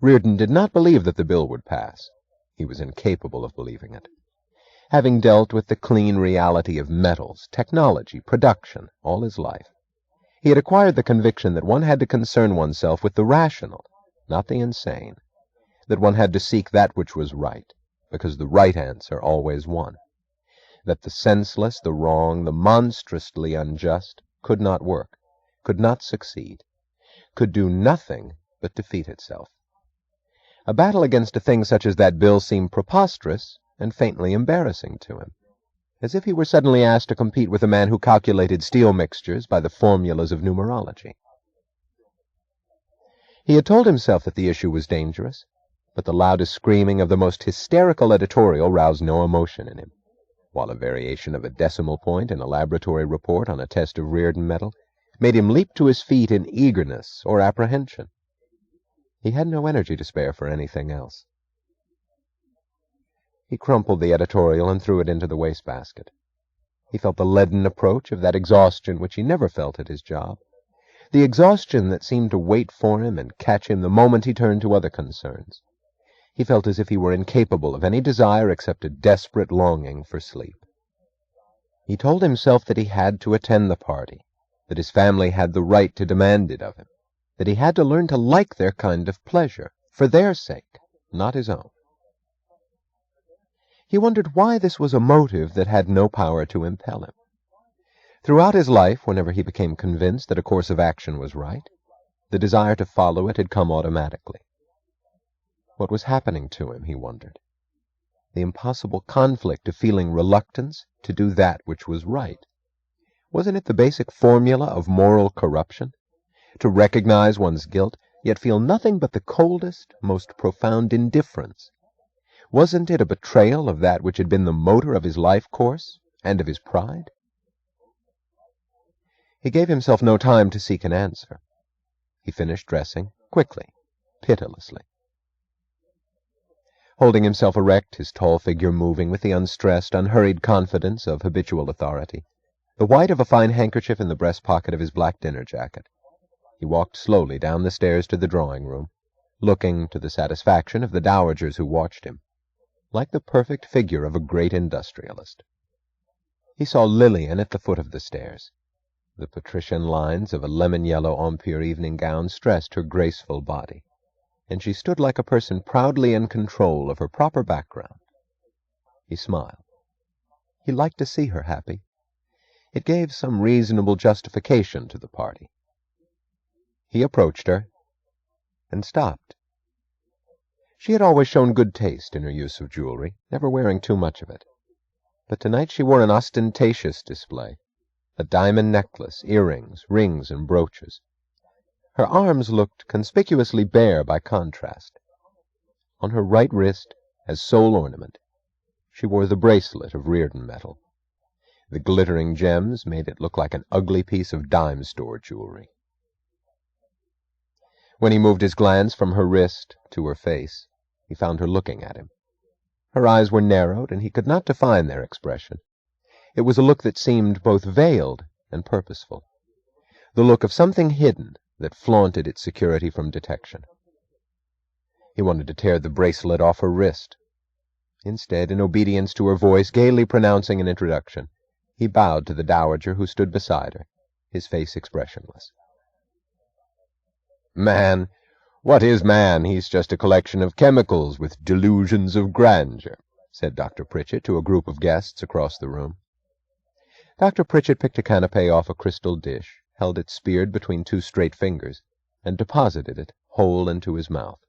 Reardon did not believe that the bill would pass. He was incapable of believing it. Having dealt with the clean reality of metals, technology, production, all his life, he had acquired the conviction that one had to concern oneself with the rational, not the insane, that one had to seek that which was right, because the right answer always won, that the senseless, the wrong, the monstrously unjust could not work, could not succeed, could do nothing but defeat itself. A battle against a thing such as that bill seemed preposterous and faintly embarrassing to him, as if he were suddenly asked to compete with a man who calculated steel mixtures by the formulas of numerology. He had told himself that the issue was dangerous, but the loudest screaming of the most hysterical editorial roused no emotion in him, while a variation of a decimal point in a laboratory report on a test of Reardon metal made him leap to his feet in eagerness or apprehension. He had no energy to spare for anything else. He crumpled the editorial and threw it into the wastebasket. He felt the leaden approach of that exhaustion which he never felt at his job, the exhaustion that seemed to wait for him and catch him the moment he turned to other concerns. He felt as if he were incapable of any desire except a desperate longing for sleep. He told himself that he had to attend the party, that his family had the right to demand it of him, that he had to learn to like their kind of pleasure, for their sake, not his own. He wondered why this was a motive that had no power to impel him. Throughout his life, whenever he became convinced that a course of action was right, the desire to follow it had come automatically. What was happening to him, he wondered? The impossible conflict of feeling reluctance to do that which was right. Wasn't it the basic formula of moral corruption? To recognize one's guilt, yet feel nothing but the coldest, most profound indifference. Wasn't it a betrayal of that which had been the motor of his life course and of his pride? He gave himself no time to seek an answer. He finished dressing, quickly, pitilessly. Holding himself erect, his tall figure moving with the unstressed, unhurried confidence of habitual authority, the white of a fine handkerchief in the breast pocket of his black dinner jacket, he walked slowly down the stairs to the drawing-room, looking, to the satisfaction of the dowagers who watched him, like the perfect figure of a great industrialist. He saw Lillian at the foot of the stairs. The patrician lines of a lemon-yellow Empire evening gown stressed her graceful body, and she stood like a person proudly in control of her proper background. He smiled. He liked to see her happy. It gave some reasonable justification to the party. He approached her and stopped. She had always shown good taste in her use of jewelry, never wearing too much of it. But tonight she wore an ostentatious display, a diamond necklace, earrings, rings, and brooches. Her arms looked conspicuously bare by contrast. On her right wrist, as sole ornament, she wore the bracelet of Reardon metal. The glittering gems made it look like an ugly piece of dime store jewelry. When he moved his glance from her wrist to her face, he found her looking at him. Her eyes were narrowed, and he could not define their expression. It was a look that seemed both veiled and purposeful, the look of something hidden that flaunted its security from detection. He wanted to tear the bracelet off her wrist. Instead, in obedience to her voice gaily pronouncing an introduction, he bowed to the dowager who stood beside her, his face expressionless. "Man? What is man? He's just a collection of chemicals with delusions of grandeur," said Dr. Pritchett to a group of guests across the room. Dr. Pritchett picked a canapé off a crystal dish, held it speared between two straight fingers, and deposited it whole into his mouth.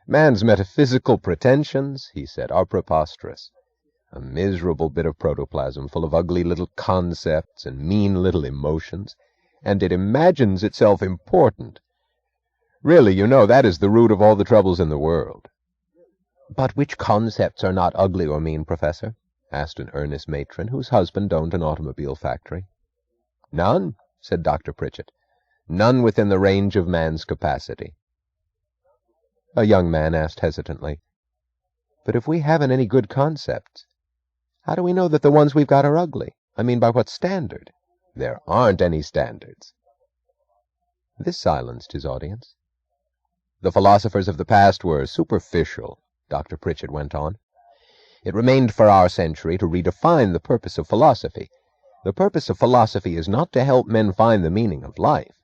"Man's metaphysical pretensions," he said, "are preposterous. A miserable bit of protoplasm full of ugly little concepts and mean little emotions, and it imagines itself important. Really, you know, that is the root of all the troubles in the world." "But which concepts are not ugly or mean, Professor?" asked an earnest matron whose husband owned an automobile factory. "None," said Dr. Pritchett. "None within the range of man's capacity." A young man asked hesitantly, "But if we haven't any good concepts, how do we know that the ones we've got are ugly? I mean, by what standard?" "There aren't any standards." This silenced his audience. The philosophers of the past were superficial, Dr. Pritchett went on. It remained for our century to redefine the purpose of philosophy. The purpose of philosophy is not to help men find the meaning of life,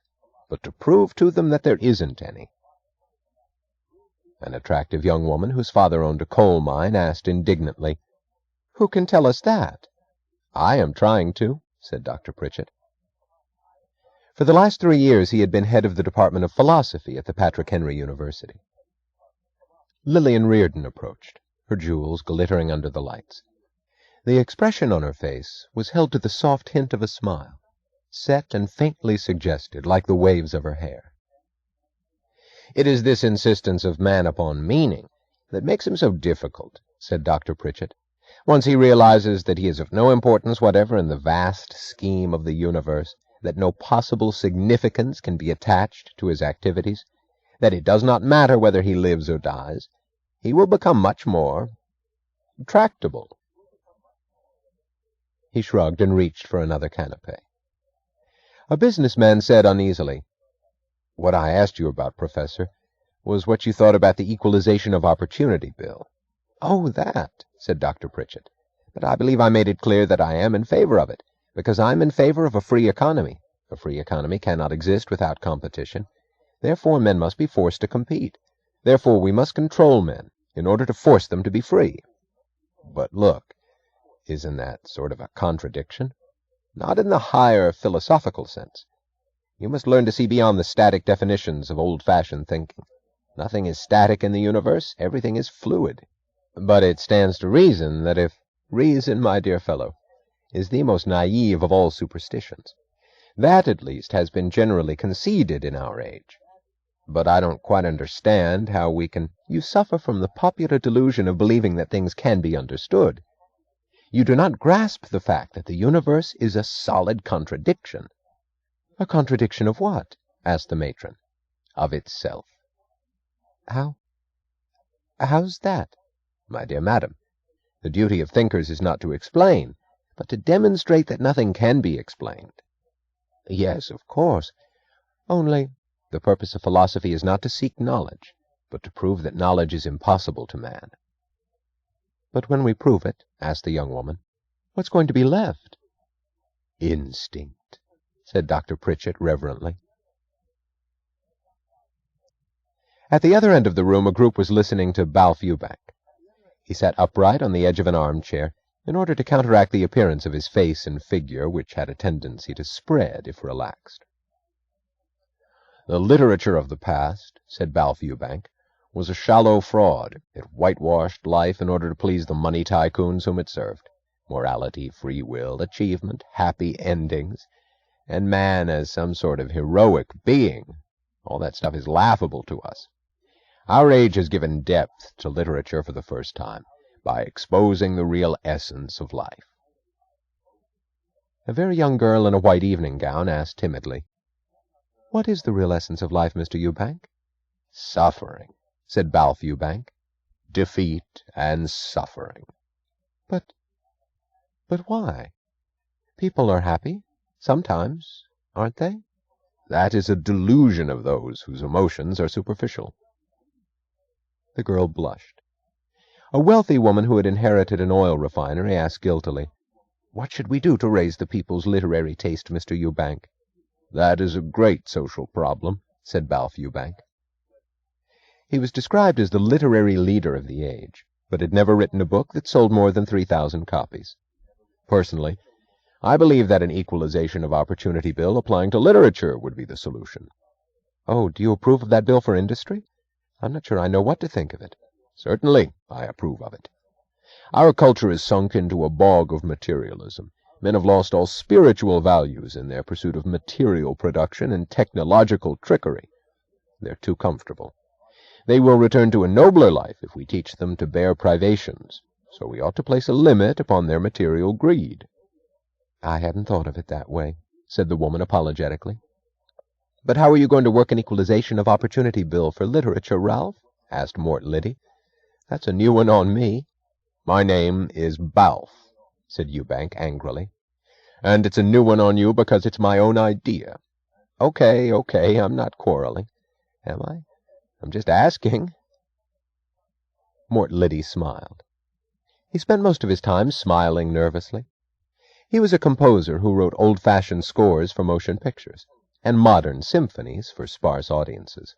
but to prove to them that there isn't any. An attractive young woman whose father owned a coal mine asked indignantly, "Who can tell us that?" "I am trying to," said Dr. Pritchett. For the last 3 years he had been head of the Department of Philosophy at the Patrick Henry University. Lillian Reardon approached, her jewels glittering under the lights. The expression on her face was held to the soft hint of a smile, set and faintly suggested like the waves of her hair. "It is this insistence of man upon meaning that makes him so difficult," said Dr. Pritchett. "Once he realizes that he is of no importance whatever in the vast scheme of the universe, that no possible significance can be attached to his activities, that it does not matter whether he lives or dies, he will become much more tractable." He shrugged and reached for another canapé. A businessman said uneasily, "What I asked you about, Professor, was what you thought about the Equalization of Opportunity Bill." "Oh, that," said Dr. Pritchett. "But I believe I made it clear that I am in favor of it, because I'm in favor of a free economy. A free economy cannot exist without competition. Therefore, men must be forced to compete. Therefore, we must control men in order to force them to be free." "But look, isn't that sort of a contradiction?" "Not in the higher philosophical sense. You must learn to see beyond the static definitions of old-fashioned thinking. Nothing is static in the universe. Everything is fluid. But it stands to reason that if reason, my dear fellow, is the most naive of all superstitions, that, at least, has been generally conceded in our age. But I don't quite understand how we can... You suffer from the popular delusion of believing that things can be understood. You do not grasp the fact that the universe is a solid contradiction." "A contradiction of what?" asked the matron. "Of itself." How's that?" "My dear madam, the duty of thinkers is not to explain, but to demonstrate that nothing can be explained." "Yes, of course. Only the purpose of philosophy is not to seek knowledge, but to prove that knowledge is impossible to man." "But when we prove it," asked the young woman, "what's going to be left?" "Instinct," said Dr. Pritchett reverently. At the other end of the room a group was listening to Balfe Eubank. He sat upright on the edge of an armchair in order to counteract the appearance of his face and figure, which had a tendency to spread if relaxed. "The literature of the past," said Balfe Eubank, "was a shallow fraud. It whitewashed life in order to please the money tycoons whom it served. Morality, free will, achievement, happy endings, and man as some sort of heroic being. All that stuff is laughable to us. Our age has given depth to literature for the first time, by exposing the real essence of life." A very young girl in a white evening gown asked timidly, "What is the real essence of life, Mr. Eubank?" "Suffering," said Balfe Eubank. "Defeat and suffering." But why? People are happy, sometimes, aren't they?" "That is a delusion of those whose emotions are superficial." The girl blushed. A wealthy woman who had inherited an oil refinery asked guiltily, "What should we do to raise the people's literary taste, Mr. Eubank?" "That is a great social problem," said Balfe Eubank. He was described as the literary leader of the age, but had never written a book that sold more than 3,000 copies. Personally, I believe that an equalization of opportunity bill applying to literature would be the solution. "Oh, do you approve of that bill for industry? I'm not sure I know what to think of it." "Certainly, I approve of it. Our culture is sunk into a bog of materialism. Men have lost all spiritual values in their pursuit of material production and technological trickery. They're too comfortable. They will return to a nobler life if we teach them to bear privations, so we ought to place a limit upon their material greed." "I hadn't thought of it that way," said the woman apologetically. "But how are you going to work an equalization of opportunity bill for literature, Ralph?" asked Mort Liddy. "That's a new one on me." "My name is Balfe," said Eubank angrily. "And it's a new one on you because it's my own idea." Okay, I'm not quarreling. Am I? I'm just asking. Mort Liddy smiled. He spent most of his time smiling nervously. He was a composer who wrote old-fashioned scores for motion pictures and modern symphonies for sparse audiences.